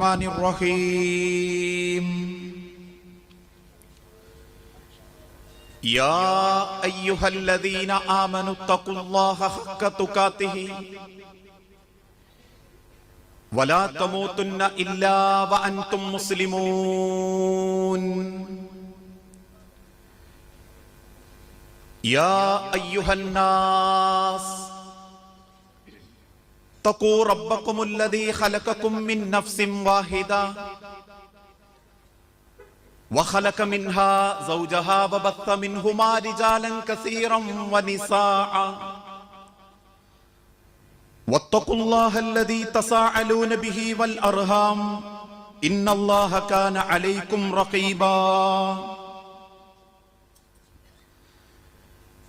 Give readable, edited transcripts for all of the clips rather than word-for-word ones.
الرحمن الرحيم يا أيها الذين آمنوا اتقوا الله حق تقاته ولا تموتن إلا وأنتم مسلمون يا أيها الناس اتقوا ربكم الذي خلقكم من نفس واحدة وخلق منها زوجها وبث منهما رجالا كثيرا ونساء واتقوا الله الذي تساءلون به والأرحام إن الله كان عليكم رقيبا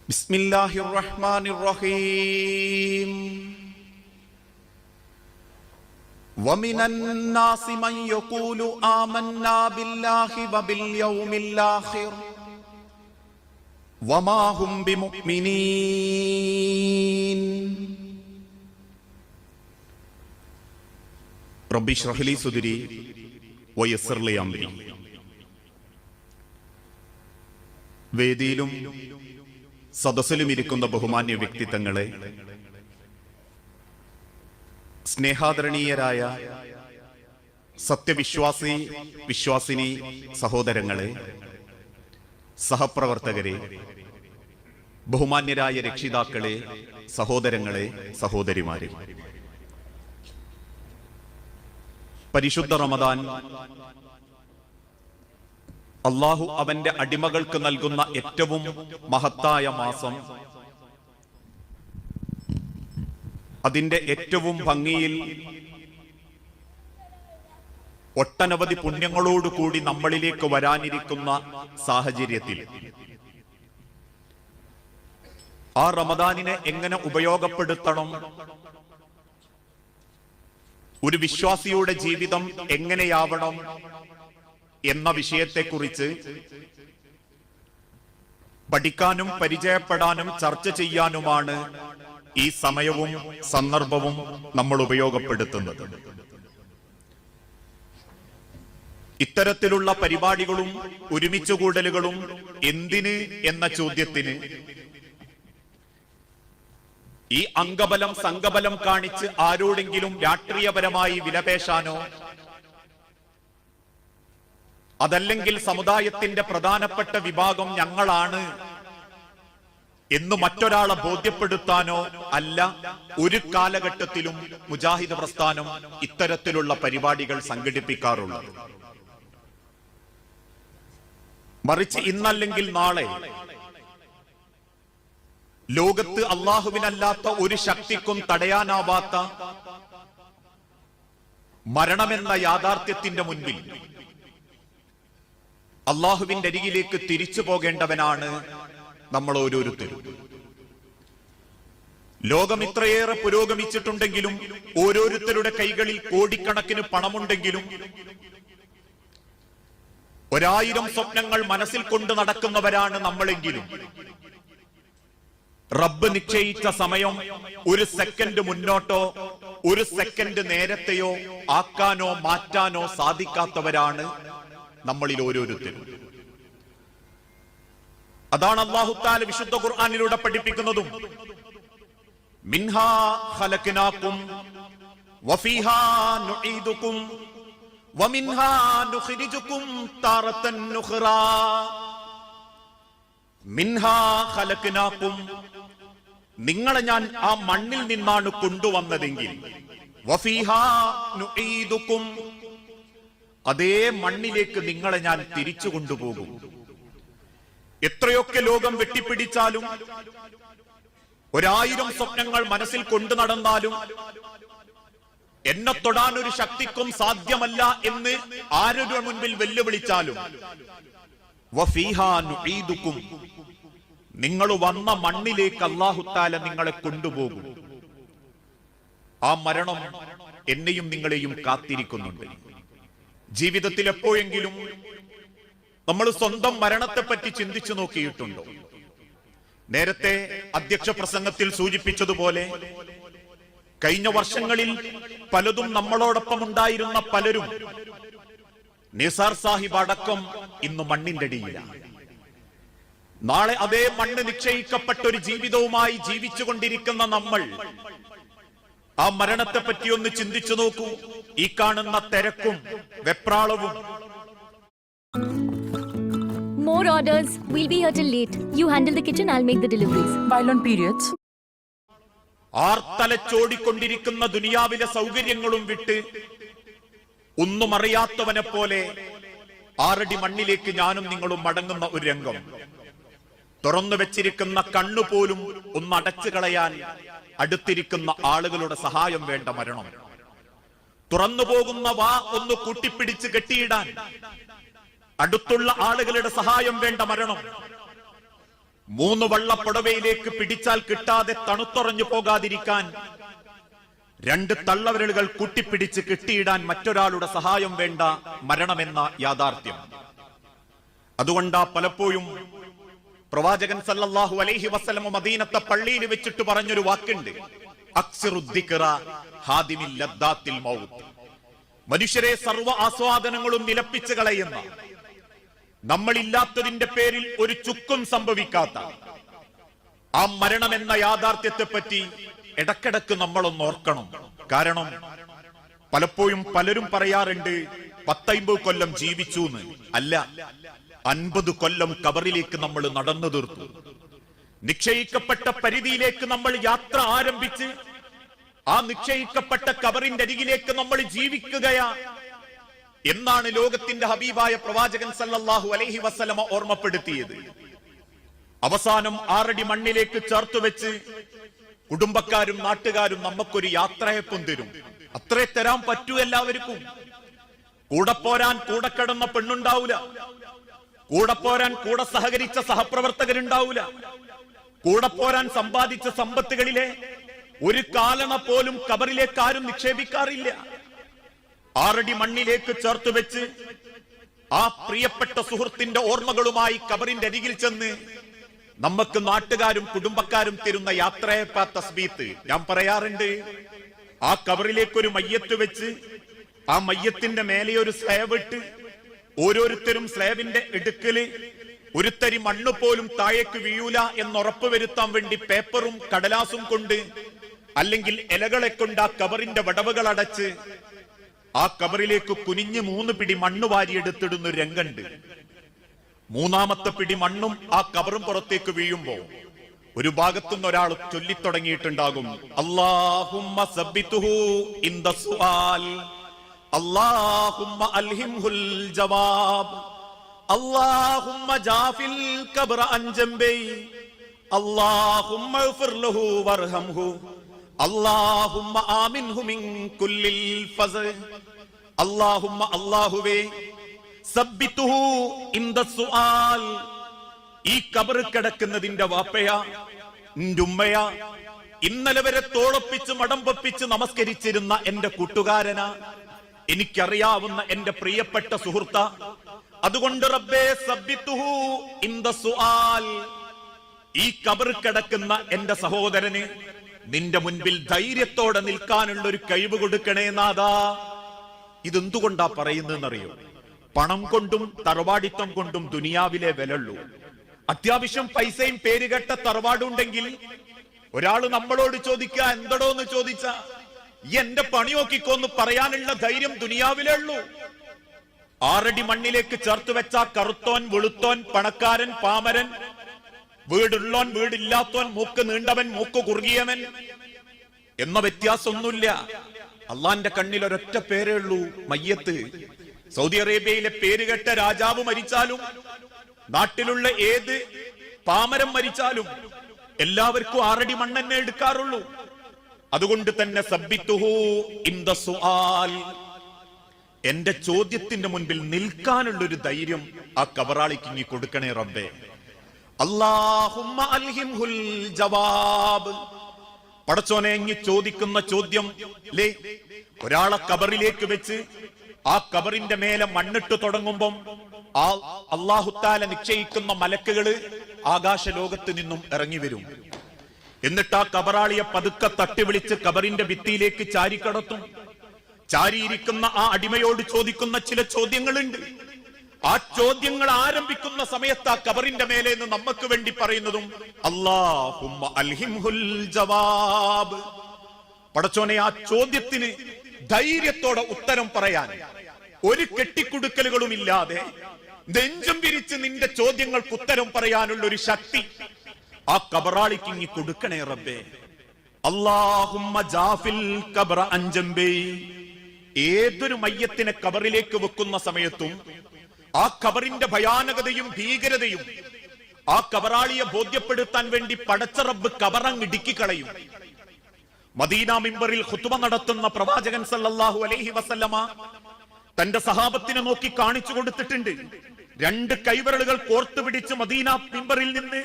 بسم الله الرحمن الرحيم ومن الناس من يقول آمنا بالله وباليوم الآخر وما هم بمؤمنين ربي اشرح لي صدري ويسر لي أمري. വേദിയിലും സദസ്സിലും ഇരിക്കുന്ന ബഹുമാന്യ വ്യക്തിത്വങ്ങളെ, സ്നേഹാദരണീയരായ സത്യവിശ്വാസി വിശ്വാസിനി സഹോദരങ്ങളെ, സഹപ്രവർത്തകരെ, ബഹുമാന്യരായ രക്ഷിതാക്കളെ, സഹോദരങ്ങളെ, സഹോദരിമാരെ, പരിശുദ്ധ റമദാൻ അള്ളാഹു അവന്റെ അടിമകൾക്ക് നൽകുന്ന ഏറ്റവും മഹത്തായ മാസം, അതിന്റെ ഏറ്റവും ഭംഗിയിൽ ഒട്ടനവധി പുണ്യങ്ങളോടുകൂടി നമ്മളിലേക്ക് വരാനിരിക്കുന്ന സാഹചര്യത്തിൽ ആ റമദാനിനെ എങ്ങനെ ഉപയോഗപ്പെടുത്തണം, ഒരു വിശ്വാസിയുടെ ജീവിതം എങ്ങനെയാവണം എന്ന വിഷയത്തെക്കുറിച്ച് പഠിക്കാനും പരിചയപ്പെടാനും ചർച്ച ചെയ്യാനുമാണ് ഈ സമയവും സന്ദർഭവും നമ്മൾ ഉപയോഗപ്പെടുത്തുന്നത്. ഇത്തരത്തിലുള്ള പരിപാടികളും ഒരുമിച്ചുകൂടലുകളും എന്തിന് എന്ന ചോദ്യത്തിന് ഈ അംഗബലം സംഘബലം കാണിച്ച് ആരോടെങ്കിലും രാഷ്ട്രീയപരമായി വിലപേശാനോ അതല്ലെങ്കിൽ സമുദായത്തിന്റെ പ്രധാനപ്പെട്ട വിഭാഗം ഞങ്ങളാണ് എന്ന് മറ്റൊരാളെ ബോധ്യപ്പെടുത്താനോ അല്ല ഒരു കാലഘട്ടത്തിലും മുജാഹിദ് പ്രസ്ഥാനം ഇത്തരത്തിലുള്ള പരിപാടികൾ സംഘടിപ്പിക്കാറുള്ളത്. മറിച്ച് ഇന്നല്ലെങ്കിൽ നാളെ ലോകത്ത് അള്ളാഹുവിനല്ലാത്ത ഒരു ശക്തിക്കും തടയാനാവാത്ത മരണമെന്ന യാഥാർത്ഥ്യത്തിന്റെ മുൻപിൽ അള്ളാഹുവിന്റെ അരികിലേക്ക് തിരിച്ചു പോകേണ്ടവനാണ് നമ്മൾ ഓരോരുത്തരും. ലോകം ഇത്രയേറെ പുരോഗമിച്ചിട്ടുണ്ടെങ്കിലും ഓരോരുത്തരുടെ കൈകളിൽ കോടിക്കണക്കിന് പണമുണ്ടെങ്കിലും 1000 സ്വപ്നങ്ങൾ മനസ്സിൽ കൊണ്ട് നടക്കുന്നവരാണ് നമ്മളെങ്കിലും റബ്ബ് നിശ്ചയിച്ച സമയം ഒരു സെക്കൻഡ് മുന്നോട്ടോ ഒരു സെക്കൻഡ് നേരത്തെയോ ആക്കാനോ മാറ്റാനോ സാധിക്കാത്തവരാണ് നമ്മളിൽ ഓരോരുത്തരും. അതാണ് അല്ലാഹു തആല വിശുദ്ധ ഖുർആനിലൂടെ പഠിപ്പിക്കുന്നതും. മിൻഹാ ഖലഖനാകും വഫീഹാ നുഈദുകും വമിൻഹാ നുഖ്രിജുകും താറത്തൻ നുഖ്റാ. മിൻഹാ ഖലഖനാകും, നിങ്ങളെ ഞാൻ ആ മണ്ണിൽ നിന്നാണ് കൊണ്ടുവന്നതെങ്കിൽ, വഫീഹാ നുഈദുകും, അതേ മണ്ണിലേക്ക് നിങ്ങളെ ഞാൻ തിരിച്ചു കൊണ്ടുപോകും. എത്രയൊക്കെ ലോകം വെട്ടിപ്പിടിച്ചാലും 1000 സ്വപ്നങ്ങൾ മനസ്സിൽ കൊണ്ടു നടന്നാലും എന്നെ തൊടാൻ ഒരു ശക്തിക്കും സാധ്യമല്ല എന്ന് ആരുടെ മുൻപിൽ വെല്ലുവിളിച്ചാലും വഫീഹാ നുഈദുകും, നിങ്ങൾ വന്ന മണ്ണിലേക്ക് അല്ലാഹു തആല നിങ്ങളെ കൊണ്ടുപോകും. ആ മരണം എന്നെയും നിങ്ങളെയും കാത്തിരിക്കുന്നുണ്ട്. ജീവിതത്തിൽ എപ്പോഴെങ്കിലും നമ്മൾ സ്വന്തം മരണത്തെപ്പറ്റി ചിന്തിച്ചു കഴിഞ്ഞ വർഷങ്ങളിൽ പലതും നമ്മളോടൊപ്പം ഉണ്ടായിരുന്ന പലരും, നിസാർ സാഹിബ് അടക്കം, ഇന്ന് മണ്ണിന്റെ അടിയിലാണ്. നാളെ അതേ മണ്ണ് നിശ്ചയിക്കപ്പെട്ട ഒരു ജീവിതവുമായി ജീവിച്ചുകൊണ്ടിരിക്കുന്ന നമ്മൾ ആ മരണത്തെ പറ്റി ഒന്ന് ചിന്തിച്ചു നോക്കൂ. ഈ കാണുന്ന തിരക്കും വെപ്രാളവും. More orders. We'll be here till late. You handle the kitchen, I'll make the deliveries. While on periods. ആർത്തലച്ചോടിക്കൊണ്ടിരിക്കുന്ന ദുനിയാവിലെ സൗകര്യങ്ങളും വിട്ട് ഒന്നും അറിയാത്തവനെ പോലെ 6 അടി മണ്ണിലേക്ക് ഞാനും നിങ്ങളും മടങ്ങുന്ന ഒരു രംഗം. തുറന്നു വെച്ചിരിക്കുന്ന കണ്ണുപോലും ഒന്ന് അടച്ചു കളയാൻ അടുത്തിരിക്കുന്ന ആളുകളുടെ സഹായം വേണ്ട മരണം. തുറന്നു പോകുന്ന വാ ഒന്ന് കൂട്ടിപ്പിടിച്ച് കെട്ടിയിടാൻ അടുത്തുള്ള ആളുകളുടെ സഹായം വേണ്ട മരണം. 3 വള്ളപ്പുടവയിലേക്ക് പിടിച്ചാൽ കിട്ടാതെ തണുത്തുറഞ്ഞു പോകാതിരിക്കാൻ 2 തള്ളവിരലുകൾ കൂട്ടിപ്പിടിച്ച് കെട്ടിയിടാൻ മറ്റൊരാളുടെ സഹായം വേണ്ട മരണമെന്ന യാഥാർത്ഥ്യം. അതുകൊണ്ടാ പലപ്പോഴും പ്രവാചകൻ സല്ലല്ലാഹു അലൈഹി വസല്ലം മദീനത്തെ പള്ളിയിൽ വെച്ചിട്ട് പറഞ്ഞൊരു വാക്കുണ്ട്, അക്സിറുദ്ദിക്റ ഹാദിമിൽ ലദ്ദാത്തിൽ മൗത്ത്. മനുഷ്യരെ സർവ്വ ആസ്വാദനങ്ങളും നിലപ്പിച്ചു കളയുന്ന, നമ്മളില്ലാത്തതിന്റെ പേരിൽ ഒരു ചുക്കും സംഭവിക്കാത്ത ആ മരണമെന്ന യാഥാർത്ഥ്യത്തെ പറ്റി ഇടക്കിടക്ക് നമ്മളൊന്ന് ഓർക്കണം. കാരണം പലപ്പോഴും പലരും പറയാറുണ്ട് 10-50 കൊല്ലം ജീവിച്ചു എന്ന്. അല്ല, 50 കൊല്ലം കബറിലേക്ക് നമ്മൾ നടന്നു തീർത്തു. നിശ്ചയിക്കപ്പെട്ട പരിധിയിലേക്ക് നമ്മൾ യാത്ര ആരംഭിച്ച് ആ നിശ്ചയിക്കപ്പെട്ട കബറിന്റെ അരികിലേക്ക് നമ്മൾ ജീവിക്കുകയാ എന്നാണ് ലോകത്തിന്റെ ഹബീബായ പ്രവാചകൻ സല്ലല്ലാഹു അലൈഹി വസല്ലമ ഓർമ്മപ്പെടുത്തിയത്. അവസാനം 6 അടി മണ്ണിലേക്ക് ചേർത്തുവെച്ച് കുടുംബക്കാരും നാട്ടുകാരും നമുക്കൊരു യാത്രയപ്പം തരും. അത്രേ തരാൻ പറ്റൂ എല്ലാവർക്കും. കൂടെ പോരാൻ കൂടെ കിടന്ന പെണ്ണുണ്ടാവൂല, കൂടെ പോരാൻ കൂടെ സഹകരിച്ച സഹപ്രവർത്തകരുണ്ടാവൂല, കൂടെ പോരാൻ സമ്പാദിച്ച സമ്പത്തുകളിലെ ഒരു കാലണ പോലും കബറിലേക്ക് ആരും നിക്ഷേപിക്കാറില്ല. 6 അടി മണ്ണിലേക്ക് ചേർത്തുവെച്ച് ആ പ്രിയപ്പെട്ട സുഹൃത്തിന്റെ ഓർമ്മകളുമായി കബറിന്റെ അരികിൽ ചെന്ന് നമുക്ക് നാട്ടുകാരും കുടുംബക്കാരും തരുന്ന യാത്രയപ്പ തസ്ബീത്ത്. ഞാൻ പറയാറുണ്ട്, ആ കബറിലേക്ക് ഒരു മയ്യത്ത് വെച്ച് ആ മയ്യത്തിന്റെ മേലെ ഒരു സ്ലാബ് ഇട്ട് ഓരോരുത്തരും സ്ലാബിന്റെ ഇടുക്കല് ഒരു തരി മണ്ണ് പോലും താഴേക്ക് വീഴൂല എന്നുറപ്പ് വരുത്താൻ വേണ്ടി പേപ്പറും കടലാസും കൊണ്ട് അല്ലെങ്കിൽ ഇലകളെ കൊണ്ട് ആ കബറിന്റെ വടവുകൾ അടച്ച് ആ കബറിലേക്ക് കുനിഞ്ഞ് 3 പിടി മണ്ണ് വാരിയെടുത്തിടുന്ന ഒരു രംഗമുണ്ട്. 3-ാമത്തെ പിടി മണ്ണും ആ കബറും പുറത്തേക്ക് വീഴുമ്പോ ഒരു ഭാഗത്തുനിന്ന് ഒരാൾ ചൊല്ലിത്തുടങ്ങിയിട്ടുണ്ടാകും, അല്ലാഹുമ്മ സബ്ബിതുഹു ഇൻദ സുആൽ, അല്ലാഹുമ്മ അൽഹിംഹുൽ ജവാബ്, അല്ലാഹുമ്മ ജാഫിൽ ഖബ്റ അൻ ജംബൈ, അല്ലാഹുമ്മ ഇഗ്ഫിർ ലഹു വർഹംഹു, അല്ലാഹുമ്മ ആമിൻഹു മിൻ കുല്ലിൽ ഫസ്, അല്ലാഹുമ്മ അല്ലാഹുവേ സബ്ബിതുഹു ഇൻദ സുആൽ, ഈ ഖബർ കിടക്കുന്നതിന്റെ വാപ്പയാ ഉമ്മയാ, ഇന്നലെ വരെ തോളപ്പിച്ച് മടമ്പപ്പിച്ച് നമസ്കരിച്ചിരുന്ന എന്റെ കൂട്ടുകാരനാ, എനിക്കറിയാവുന്ന എന്റെ പ്രിയപ്പെട്ട സുഹൃത്ത. അതുകൊണ്ട് റബ്ബേ സബ്ബിതുഹു ഇൻദ സുആൽ, ഈ ഖബർ കിടക്കുന്ന എന്റെ സഹോദരന് നിന്റെ മുൻപിൽ ധൈര്യത്തോടെ നിൽക്കാനുള്ള ഒരു കഴിവ് കൊടുക്കണേ നാഥാ. ഇതെന്തുകൊണ്ടാ പറയുന്നതെന്നറിയോ? പണം കൊണ്ടും തറവാടിത്തം കൊണ്ടും ദുനിയാവിലെ വിലയുള്ളൂ. അത്യാവശ്യം പൈസയും പേരുകെട്ട തറവാടുണ്ടെങ്കിൽ ഒരാള് നമ്മളോട് ചോദിക്കുക, എന്തടോന്ന് ചോദിച്ച എന്റെ പണി നോക്കിക്കോന്ന് പറയാനുള്ള ധൈര്യം ദുനിയാവിലേ ഉള്ളൂ. 6 അടി മണ്ണിലേക്ക് ചേർത്ത് വെച്ച കറുത്തോൻ വെളുത്തോൻ പണക്കാരൻ പാമരൻ, വീടുള്ളോൻ വീടില്ലാത്തോൻ, മൂക്ക് നീണ്ടവൻ മൂക്ക് കുറുകിയവൻ എന്ന വ്യത്യാസമൊന്നുമില്ല. അള്ളാന്റെ കണ്ണിൽ ഒരൊറ്റ പേരേ ഉള്ളൂ, മയ്യത്ത്. സൗദി അറേബ്യയിലെ പേരുകെട്ട രാജാവ് മരിച്ചാലും നാട്ടിലുള്ള ഏത് പാമരം മരിച്ചാലും എല്ലാവർക്കും 6 അടി മണ്ണെന്നെ എടുക്കാറുള്ളൂ. അതുകൊണ്ട് തന്നെ സബ്ബിതുഹു ഇൻദ സുആൽ, എന്റെ ചോദ്യത്തിന്റെ മുൻപിൽ നിൽക്കാനുള്ള ഒരു ധൈര്യം ആ കബറാളിക്ക് ഇങ്ങി കൊടുക്കണേ റബ്ബേ. അല്ലാഹുമ്മ അൽഹിംഹുൽ ജവാബ്, പടച്ചോനെ ഇങ്ങി ചോദിക്കുന്ന ചോദ്യം ലേ, ഒരാളെ കബറിലേക്ക് വെച്ച് ആ കബറിന്റെ മേലെ മണ്ണിട്ട് തുടങ്ങുമ്പം ആ അല്ലാഹു തആല നിശ്ചയിക്കുന്ന മലക്കുകള് ആകാശ ലോകത്ത് നിന്നും ഇറങ്ങി വരും. എന്നിട്ട് ആ കബറാളിയെ പതുക്കെ തട്ടി വിളിച്ച് കബറിന്റെ ഭിത്തിയിലേക്ക് ചാരിക്കടത്തും. ചാരിയിരിക്കുന്ന ആ അടിമയോട് ചോദിക്കുന്ന ചില ചോദ്യങ്ങളുണ്ട്. ആ ചോദ്യങ്ങൾ ആരംഭിക്കുന്ന സമയത്ത് ആ കബറിന്റെ മേലെ നിന്ന് നമുക്ക് വേണ്ടി പറയുന്നതും അല്ലാഹുമ്മ അൽഹിംഹുൽ ജവാബ്. പടച്ചോനെ, ആ ചോദ്യത്തിന് ധൈര്യത്തോടെ ഉത്തരം പറയാൻ, ഒരു കെട്ടിക്കുടുക്കലുകളും ഇല്ലാതെ നെഞ്ചും വിരിച്ച് നിന്റെ ചോദ്യങ്ങൾക്ക് ഉത്തരം പറയാനുള്ള ഒരു ശക്തി ആ കബറാളിക്ക് ഇങ്ങി കൊടുക്കണേ റബ്ബേ. അല്ലാഹുമ്മ ജാഫിൽ ഖബ്റ അൻ ജംബി. ഏതൊരു മയ്യത്തിനെ കബറിലേക്ക് വെക്കുന്ന സമയത്തും ആ ഖബറിന്റെ ഭയാനകതയും ഭീകരതയും ആ കബറാളിയെ ബോധ്യപ്പെടുത്താൻ വേണ്ടി പടച്ച റബ്ബ് കബറങ്ങ് ഇടുക്കിക്കളയും. മദീന മിമ്പറിൽ ഖുതുബ നടത്തുന്ന പ്രവാചകൻ സല്ലല്ലാഹു അലൈഹി വസല്ലമ തന്റെ സഹാബത്തിനെ നോക്കി കാണിച്ചു കൊടുത്തിട്ടുണ്ട്. രണ്ട് കൈവിരലുകൾ കോർത്തു പിടിച്ച് മദീന മിമ്പറിൽ നിന്ന്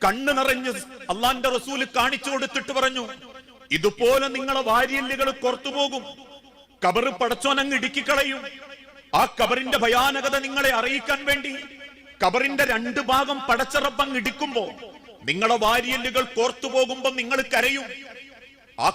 കണ്ണ് നിറഞ്ഞ് അള്ളാന്റെ റസൂല് കാണിച്ചു കൊടുത്തിട്ട് പറഞ്ഞു, ഇതുപോലെ നിങ്ങളെ വാരിയല്ലുകൾ കോർത്തുപോകും, കബറ് പടച്ചോനങ്ങ് ഇടുക്കിക്കളയും. ആ കബറിന്റെ ഭയാനകത നിങ്ങളെ അറിയിക്കാൻ വേണ്ടി കബറിന്റെ രണ്ട് ഭാഗം പടച്ച റബ്ബ് ഇടിക്കുമ്പോ നിങ്ങളെ വാരിയല്ലുകൾ കോർത്തു പോകുമ്പോ നിങ്ങൾ കരയും. ആ